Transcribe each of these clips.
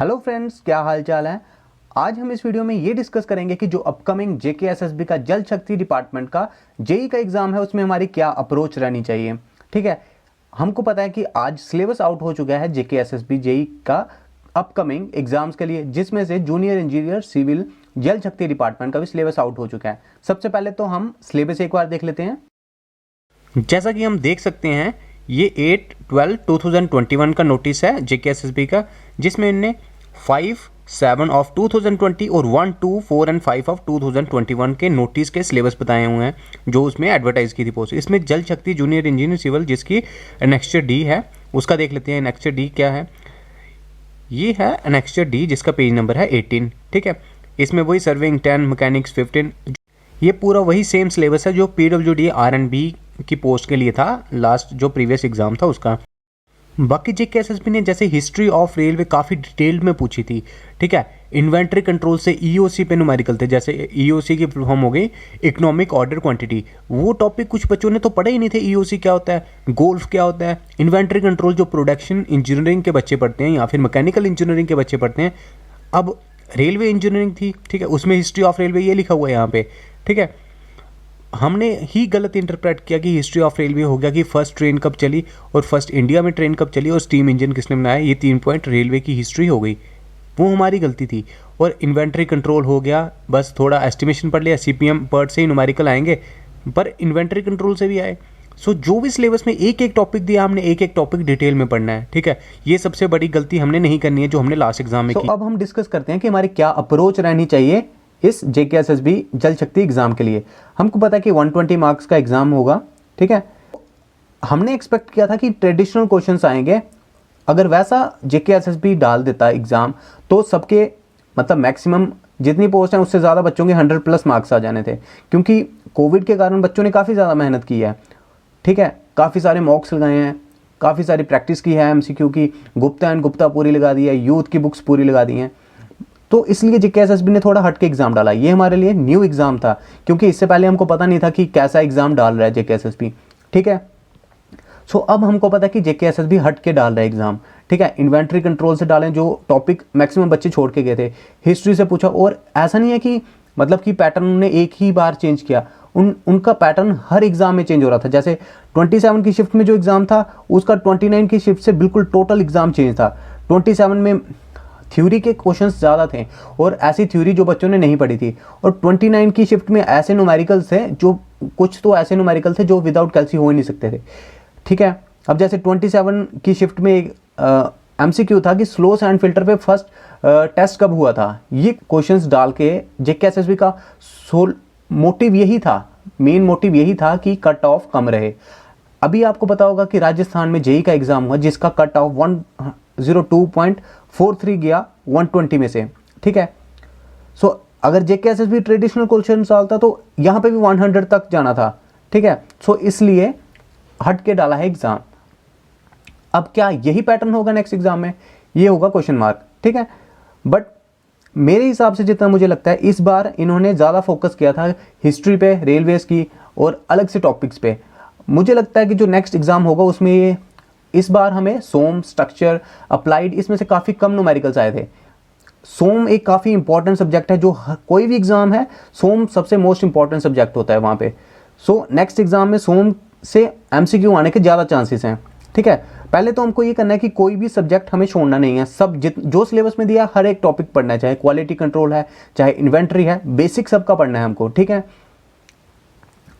Hello friends, क्या हाल चाल है। आज हम इस वीडियो में ये डिस्कस करेंगे कि जो अपकमिंग जेकेएसएसबी का जल शक्ति डिपार्टमेंट का जेई का एग्जाम है उसमें हमारी क्या अप्रोच रहनी चाहिए। ठीक है, हमको पता है कि आज सिलेबस आउट हो चुका है जेकेएसएसबी जेई का अपकमिंग एग्जाम्स के लिए, जिसमें से जूनियर इंजीनियर सिविल जल शक्ति डिपार्टमेंट का भी सिलेबस आउट हो चुका है। सबसे पहले तो हम सिलेबस एक बार देख लेते हैं। जैसा कि हम देख सकते हैं, ये 8/12/2021 का नोटिस है जेकेएसएसबी का, जिसमें इन्होंने 5/7 ऑफ 2020 और 1, 2, 4 एंड 5 ऑफ 2021 के नोटिस के सिलेबस बताए हुए हैं, जो उसमें एडवर्टाइज की थी पोस्ट। इसमें जल शक्ति जूनियर इंजीनियर सिविल जिसकी एनेक्स्चर डी है, उसका देख लेते हैं। एनेक्स्चर डी क्या है? ये है एनेक्स्चर डी, जिसका पेज नंबर है 18। ठीक है, इसमें वही सर्विंग 10, मैकेनिक्स 15, ये पूरा वही सेम सिलेबस है जो PWD R&B की पोस्ट के लिए था, लास्ट जो प्रीवियस एग्जाम था उसका। बाकी जेकेएसएसबी ने जैसे हिस्ट्री ऑफ रेलवे काफ़ी डिटेल में पूछी थी। ठीक है, इन्वेंट्री कंट्रोल से ईओसी पे न्यूमेरिकल थे, जैसे ईओसी की फुल फॉर्म हो गई इकोनॉमिक ऑर्डर क्वांटिटी। वो टॉपिक कुछ बच्चों ने तो पढ़े ही नहीं थे। ईओसी क्या होता है, गोल्फ क्या होता है, इन्वेंट्री कंट्रोल जो प्रोडक्शन इंजीनियरिंग के बच्चे पढ़ते हैं या फिर मैकेनिकल इंजीनियरिंग के बच्चे पढ़ते हैं। अब रेलवे इंजीनियरिंग थी, ठीक है, उसमें हिस्ट्री ऑफ रेलवे ये लिखा हुआ है यहाँ पे। ठीक है, हमने ही गलत इंटरप्रेट किया कि हिस्ट्री ऑफ रेलवे हो गया कि फर्स्ट ट्रेन कब चली और फर्स्ट इंडिया में ट्रेन कब चली और स्टीम इंजन किसने बनाया। ये 3 पॉइंट रेलवे की हिस्ट्री हो गई, वो हमारी गलती थी। और इन्वेंट्री कंट्रोल हो गया, बस थोड़ा एस्टिमेशन पढ़ लिया, CPM पर्ट से ही न्यूमेरिकल आएंगे, पर इन्वेंट्री कंट्रोल से भी आए। सो जो भी सिलेबस में एक एक टॉपिक दिया, हमने एक एक टॉपिक डिटेल में पढ़ना है। ठीक है, ये सबसे बड़ी गलती हमने नहीं करनी है जो हमने लास्ट एग्जाम में की। अब हम डिस्कस करते हैं कि हमारी क्या अप्रोच रहनी चाहिए इस जेकेएसएसबी जल शक्ति एग्जाम के लिए। हमको पता है कि 120 मार्क्स का एग्जाम होगा। ठीक है, हमने एक्सपेक्ट किया था कि ट्रेडिशनल क्वेश्चंस आएंगे। अगर वैसा जेकेएसएसबी डाल देता एग्जाम तो सबके मतलब मैक्सिमम जितनी पोस्ट हैं उससे ज़्यादा बच्चों के 100+ मार्क्स आ जाने थे, क्योंकि कोविड के कारण बच्चों ने काफ़ी ज़्यादा मेहनत की है। ठीक है, काफ़ी सारे मॉक्स लगाए हैं, काफ़ी सारी प्रैक्टिस की है MCQ की, गुप्ता एंड गुप्ता पूरी लगा दी है, यूथ की बुक्स पूरी लगा दी हैं। तो इसलिए जेकेएसएसबी ने थोड़ा हट के एग्जाम डाला। ये हमारे लिए न्यू एग्जाम था, क्योंकि इससे पहले हमको पता नहीं था कि कैसा एग्जाम डाल रहा है जेकेएसएसबी। ठीक है, सो अब हमको पता है कि जेकेएसएसबी हट के डाल रहा है एग्जाम। ठीक है, इन्वेंट्री कंट्रोल से डालें जो टॉपिक मैक्सिमम बच्चे छोड़ के गए थे, हिस्ट्री से पूछा। और ऐसा नहीं है कि मतलब कि पैटर्न ने एक ही बार चेंज किया, उनका पैटर्न हर एग्जाम में चेंज हो रहा था। जैसे 27 की शिफ्ट में जो एग्जाम था उसका 29 की शिफ्ट से बिल्कुल टोटल एग्जाम चेंज था। 27 में थ्योरी के क्वेश्चंस ज़्यादा थे और ऐसी थ्योरी जो बच्चों ने नहीं पढ़ी थी, और 29 की शिफ्ट में ऐसे न्यूमेरिकल्स थे जो कुछ तो ऐसे न्यूमेरिकल थे जो विदाउट कैलसी हो ही नहीं सकते थे। ठीक है, अब जैसे 27 की शिफ्ट में एक MCQ था कि स्लो सैंड फिल्टर पे फर्स्ट टेस्ट कब हुआ था। ये क्वेश्चंस डाल के जेकेएसएसबी का मोटिव यही था, मेन मोटिव यही था कि कट ऑफ कम रहे। अभी आपको पता होगा कि राजस्थान में जेई का एग्जाम हुआ जिसका कट ऑफ 102.43 गया 120 में से। ठीक है, सो अगर जेकेएसएसबी ट्रेडिशनल क्वेश्चन डालता तो यहाँ पे भी 100 तक जाना था। ठीक है, सो इसलिए हट के डाला है एग्जाम। अब क्या यही पैटर्न होगा नेक्स्ट एग्जाम में? ये होगा क्वेश्चन मार्क। ठीक है, बट मेरे हिसाब से जितना मुझे लगता है इस बार इन्होंने ज़्यादा फोकस किया था हिस्ट्री पे, रेलवेज की और अलग से टॉपिक्स पे। मुझे लगता है कि जो नेक्स्ट एग्जाम होगा उसमें ये इस बार हमें सोम, स्ट्रक्चर, अप्लाइड, इसमें से काफ़ी कम न्यूमेरिकल्स आए थे। सोम एक काफ़ी इंपॉर्टेंट सब्जेक्ट है, जो कोई भी एग्जाम है सोम सबसे मोस्ट इंपॉर्टेंट सब्जेक्ट होता है वहाँ पे। सो नेक्स्ट एग्जाम में सोम से MCQ आने के ज़्यादा चांसेस हैं। ठीक है, पहले तो हमको ये करना है कि कोई भी सब्जेक्ट हमें छोड़ना नहीं है। सब जो सिलेबस में दिया हर एक टॉपिक पढ़ना है, चाहे क्वालिटी कंट्रोल है, चाहे इन्वेंट्री है, बेसिक सबका पढ़ना है हमको। ठीक है,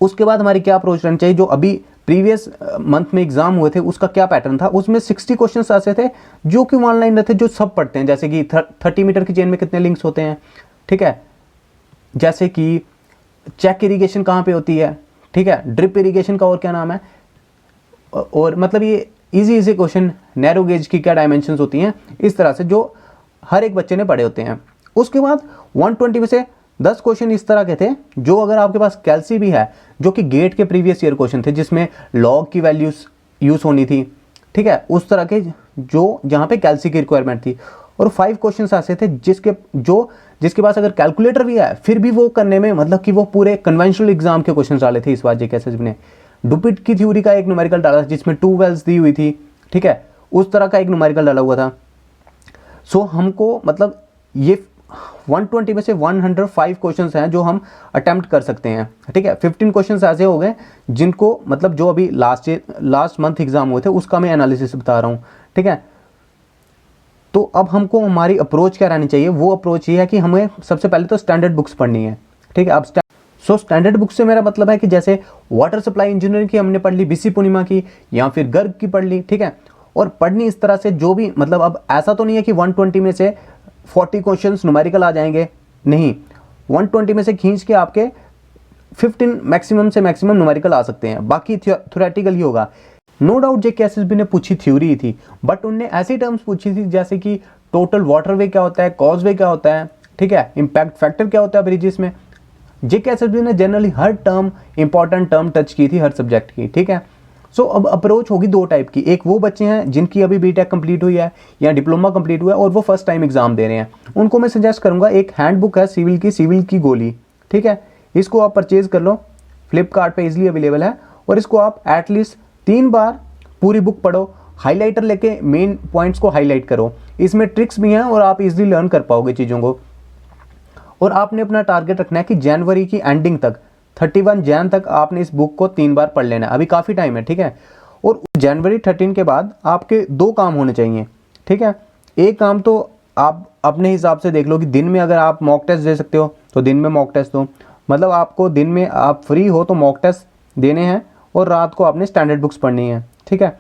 उसके बाद हमारी क्या अप्रोच रहनी चाहिए। जो अभी प्रीवियस मंथ में एग्जाम हुए थे उसका क्या पैटर्न था, उसमें 60 क्वेश्चंस ऐसे थे जो कि ऑनलाइन रहते, जो सब पढ़ते हैं। जैसे कि 30 मीटर की चेन में कितने लिंक्स होते हैं। ठीक है, जैसे कि चेक इरिगेशन कहाँ पे होती है। ठीक है, ड्रिप इरिगेशन का और क्या नाम है, और मतलब ये इजी क्वेश्चन, नैरो गेज की क्या डायमेंशंस होती हैं, इस तरह से जो हर एक बच्चे ने पढ़े होते हैं। उसके बाद 120 में से 10 क्वेश्चन इस तरह के थे जो अगर आपके पास कैलसी भी है, जो कि गेट के प्रीवियस ईयर क्वेश्चन थे जिसमें लॉग की वैल्यूज यूज होनी थी। ठीक है, उस तरह के जो जहाँ पे कैलसी की रिक्वायरमेंट थी। और 5 क्वेश्चन ऐसे थे जिसके पास अगर कैलकुलेटर भी है फिर भी वो करने में मतलब कि वो पूरे कन्वेंशनल एग्जाम के क्वेश्चन डाले थे इस बार जेकेएसएसबी ने। डुपिट की थ्योरी का एक न्यूमेरिकल डाला था जिसमें 2 वेल्स दी हुई थी। ठीक है, उस तरह का एक न्यूमेरिकल डाला हुआ था। सो हमको मतलब ये 120 में से 105 क्वेश्चंस हैं जो हम अटेम्प्ट कर सकते हैं, ठीक है। 15 क्वेश्चंस ऐसे हो गए जिनको मतलब जो अभी लास्ट मंथ एग्जाम हुए थे उसका मैं एनालिसिस बता रहा हूँ, ठीक है। तो अब हमको हमारी अप्रोच क्या रहनी चाहिए, वो अप्रोच ये है कि हमें सबसे पहले तो स्टैंडर्ड बुक्स पढ़नी है, ठीक है। अब स्टैंडर्ड बुक से मेरा मतलब है कि जैसे वाटर सप्लाई इंजीनियरिंग की हमने पढ़ ली, बीसी पूर्णिमा की या फिर गर्ग की पढ़ ली, ठीक है। और पढ़नी इस तरह से जो भी मतलब अब ऐसा तो नहीं है कि 120 में से 40 क्वेश्चंस न्यूमेरिकल आ जाएंगे, नहीं, 120 में से खींच के आपके 15 मैक्सिमम से मैक्सिमम न्यूमेरिकल आ सकते हैं, बाकी थ्योरेटिकल ही होगा। नो डाउट जेके एसएसबी ने पूछी थ्योरी थी, बट उनने ऐसी टर्म्स पूछी थी जैसे कि टोटल वाटर वे क्या होता है, कॉज वे क्या होता है, ठीक है, इंपैक्ट फैक्टर क्या होता है ब्रिजेस में। जेके एसएसबी ने जनरली हर टर्म इंपॉर्टेंट टर्म टच की थी हर सब्जेक्ट की, ठीक है। सो अब अप्रोच होगी दो टाइप की, एक वो बच्चे हैं जिनकी अभी बीटेक कंप्लीट हुई है या डिप्लोमा कंप्लीट हुआ है और वो फर्स्ट टाइम एग्जाम दे रहे हैं, उनको मैं सजेस्ट करूंगा एक हैंडबुक है सिविल की गोली, ठीक है। इसको आप परचेज कर लो, फ्लिपकार्ट पे इजीली अवेलेबल है, और इसको आप एटलीस्ट 3 बार पूरी बुक पढ़ो, हाईलाइटर लेके मेन पॉइंट्स को हाईलाइट करो। इसमें ट्रिक्स भी हैं और आप इजीली लर्न कर पाओगे चीज़ों को। और आपने अपना टारगेट रखना है कि जनवरी की एंडिंग तक 31 जैन तक आपने इस बुक को 3 बार पढ़ लेना है, अभी काफ़ी टाइम है, ठीक है। और जनवरी 13 के बाद आपके 2 काम होने चाहिए, ठीक है। एक काम तो आप अपने हिसाब से देख लो कि दिन में अगर आप मॉक टेस्ट दे सकते हो तो दिन में मॉक टेस्ट दो, मतलब आपको दिन में आप फ्री हो तो मॉक टेस्ट देने हैं और रात को आपने स्टैंडर्ड बुक्स पढ़नी है, ठीक है।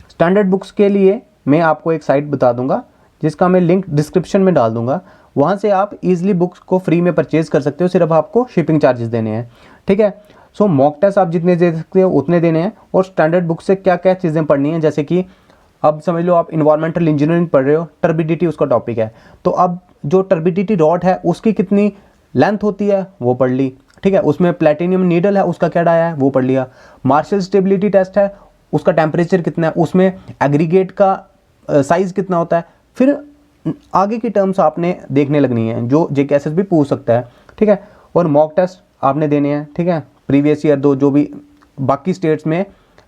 स्टैंडर्ड बुक्स के लिए मैं आपको एक साइट बता दूंगा जिसका मैं लिंक डिस्क्रिप्शन में डाल दूंगा, वहाँ से आप इजीली बुक्स को फ्री में परचेज कर सकते हो, सिर्फ आपको शिपिंग चार्जेस देने हैं, ठीक है। सो मॉक टेस्ट आप जितने दे सकते हो उतने देने हैं। और स्टैंडर्ड बुक से क्या क्या चीज़ें पढ़नी है, जैसे कि अब समझ लो आप इन्वायरमेंटल इंजीनियरिंग पढ़ रहे हो, टर्बिडिटी उसका टॉपिक है, तो अब जो टर्बिडिटी रॉड है उसकी कितनी लेंथ होती है वो पढ़ ली, ठीक है। उसमें प्लेटिनियम नीडल है उसका क्या डाया है वो पढ़ लिया। मार्शल स्टेबिलिटी टेस्ट है उसका टेम्परेचर कितना है, उसमें एग्रीगेट का साइज कितना होता है, फिर आगे की टर्म्स आपने देखने लगनी है जो जेके एसएसबी पूछ सकता है, ठीक है। और मॉक टेस्ट आपने देने हैं, ठीक है, प्रीवियस ईयर 2 जो भी बाकी स्टेट्स में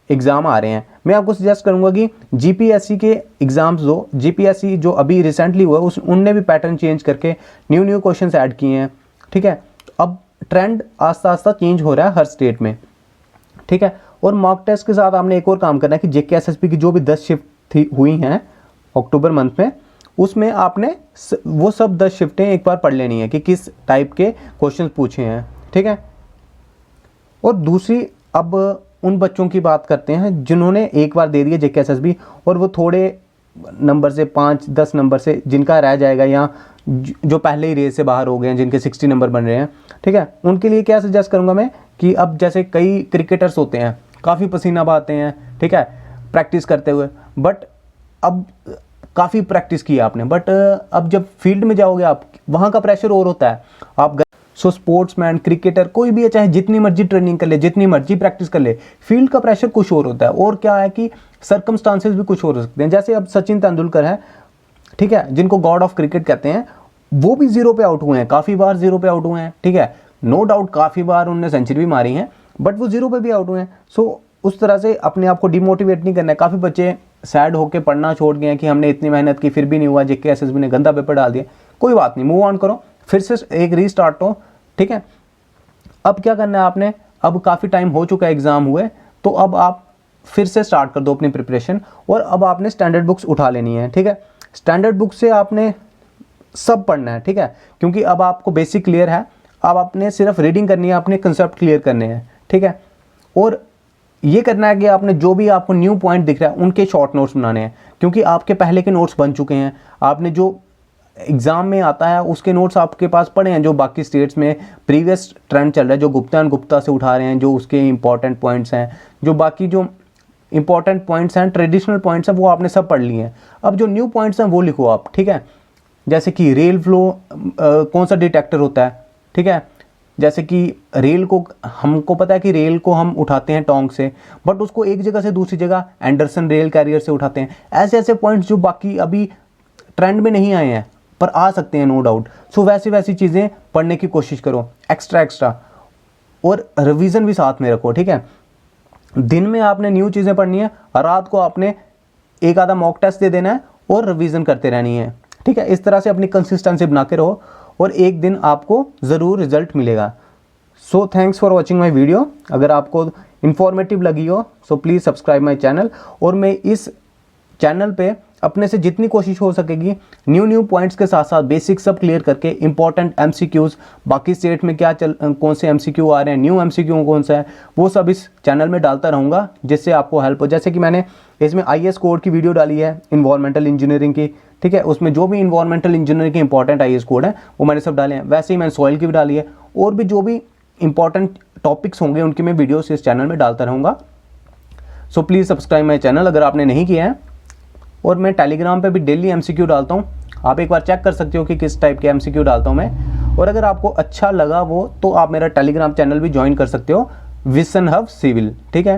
एग्ज़ाम आ रहे हैं। मैं आपको सजेस्ट करूंगा कि जीपीएससी के एग्ज़ाम्स दो, जीपीएससी जो अभी रिसेंटली हुआ उनने भी पैटर्न चेंज करके न्यू क्वेश्चंस ऐड किए हैं, ठीक है। अब ट्रेंड आस्ता आस्ता चेंज हो रहा है हर स्टेट में, ठीक है। और मॉक टेस्ट के साथ आपने एक और काम करना है कि जेके एसएसबी की जो भी 10 शिफ्ट हुई हैं अक्टूबर मंथ में, उसमें आपने वो सब 10 शिफ्टें एक बार पढ़ लेनी है कि किस टाइप के क्वेश्चंस पूछे हैं, ठीक है। और दूसरी, अब उन बच्चों की बात करते हैं जिन्होंने एक बार दे दिया जेके एसएसबी और वो थोड़े नंबर से 5-10 नंबर से जिनका रह जाएगा या जो पहले ही रेस से बाहर हो गए हैं जिनके 60 नंबर बन रहे हैं, ठीक है। उनके लिए क्या सजेस्ट करूंगा मैं कि अब जैसे कई क्रिकेटर्स होते हैं काफ़ी पसीना बहाते हैं, ठीक है, प्रैक्टिस करते हुए, बट अब काफ़ी प्रैक्टिस की आपने, बट अब जब फील्ड में जाओगे आप वहाँ का प्रेशर और होता है। आप सो स्पोर्ट्समैन, क्रिकेटर, कोई भी है चाहे जितनी मर्जी ट्रेनिंग कर ले, जितनी मर्जी प्रैक्टिस कर ले, फील्ड का प्रेशर कुछ और होता है। और क्या है कि सर्कमस्टांसेस भी कुछ और हो सकते हैं। जैसे अब सचिन तेंदुलकर है, ठीक है, जिनको गॉड ऑफ क्रिकेट कहते हैं, वो भी 0 पे आउट हुए हैं, काफ़ी बार 0 पे आउट हुए हैं, ठीक है। नो डाउट काफ़ी बार उन्होंने सेंचुरी भी मारी है, बट वो 0 पे भी आउट हुए हैं। सो उस तरह से अपने आप को डिमोटिवेट नहीं करना है। काफ़ी बच्चे सैड होकर पढ़ना छोड़ गए हैं कि हमने इतनी मेहनत की फिर भी नहीं हुआ, जेके एसएसबी ने गंदा पेपर डाल दिया। कोई बात नहीं, मूव ऑन करो, फिर से एक रीस्टार्ट हो, ठीक है। अब क्या करना है आपने, अब काफ़ी टाइम हो चुका है एग्ज़ाम हुए, तो अब आप फिर से स्टार्ट कर दो अपनी प्रिपरेशन, और अब आपने स्टैंडर्ड बुक्स उठा लेनी है, ठीक है। स्टैंडर्ड बुक से आपने सब पढ़ना है, ठीक है, क्योंकि अब आपको बेसिक क्लियर है, अब आपने सिर्फ रीडिंग करनी है, अपने कंसेप्ट क्लियर करने हैं, ठीक है। और ये करना है कि आपने जो भी आपको न्यू पॉइंट दिख रहा है उनके शॉर्ट नोट्स बनाने हैं, क्योंकि आपके पहले के नोट्स बन चुके हैं, आपने जो एग्ज़ाम में आता है उसके नोट्स आपके पास पड़े हैं, जो बाकी स्टेट्स में प्रीवियस ट्रेंड चल रहा है, जो गुप्ता एंड गुप्ता से उठा रहे हैं, जो उसके इंपॉर्टेंट पॉइंट्स हैं, जो बाकी जो इंपॉर्टेंट पॉइंट्स हैं, ट्रेडिशनल पॉइंट्स हैं, वो आपने सब पढ़ लिए हैं। अब जो न्यू पॉइंट्स हैं वो लिखो आप, ठीक है। जैसे कि रेल फ्लो कौन सा डिटेक्टर होता है, ठीक है। जैसे कि रेल को, हमको पता है कि रेल को हम उठाते हैं टोंक से, बट उसको एक जगह से दूसरी जगह एंडरसन रेल कैरियर से उठाते हैं। ऐसे ऐसे पॉइंट्स जो बाकी अभी ट्रेंड में नहीं आए हैं पर आ सकते हैं, नो डाउट। सो वैसी चीज़ें पढ़ने की कोशिश करो एक्स्ट्रा, और रिवीजन भी साथ में रखो, ठीक है। दिन में आपने न्यू चीज़ें पढ़नी है, रात को आपने एक आधा मॉक टेस्ट दे देना है, और रिवीजन करते रहनी है, ठीक है। इस तरह से अपनी कंसिस्टेंसी बना के रहो और एक दिन आपको ज़रूर रिजल्ट मिलेगा। So thanks for watching my video. अगर आपको इन्फॉर्मेटिव लगी हो so please subscribe my channel. और मैं इस चैनल पे अपने से जितनी कोशिश हो सकेगी न्यू पॉइंट्स के साथ साथ बेसिक सब क्लियर करके इंपॉर्टेंट एमसीक्यूज़, बाकी स्टेट में क्या कौन से एमसीक्यू आ रहे हैं, न्यू एमसीक्यू कौन सा है, वो सब इस चैनल में डालता रहूँगा जिससे आपको हेल्प हो। जैसे कि मैंने इसमें IAS कोड की वीडियो डाली है इन्वायरमेंटल इंजीनियरिंग की, ठीक है। उसमें जो भी इन्वायरमेंटल इंजीनियरिंग के इंपॉर्टेंट IAS कोड है वो मैंने सब डाले हैं। वैसे ही मैंने सॉइल की भी डाली है, और भी जो भी इंपॉर्टेंट टॉपिक्स होंगे उनकी मैं वीडियोस इस चैनल में डालता रहूँगा। So please subscribe my channel अगर आपने नहीं किया है। और मैं टेलीग्राम पे भी डेली MCQ डालता हूँ, आप एक बार चेक कर सकते हो कि किस टाइप के MCQ डालता हूँ मैं। और अगर आपको अच्छा लगा वो तो आप मेरा टेलीग्राम चैनल भी ज्वाइन कर सकते हो, विजन हब सिविल, ठीक है।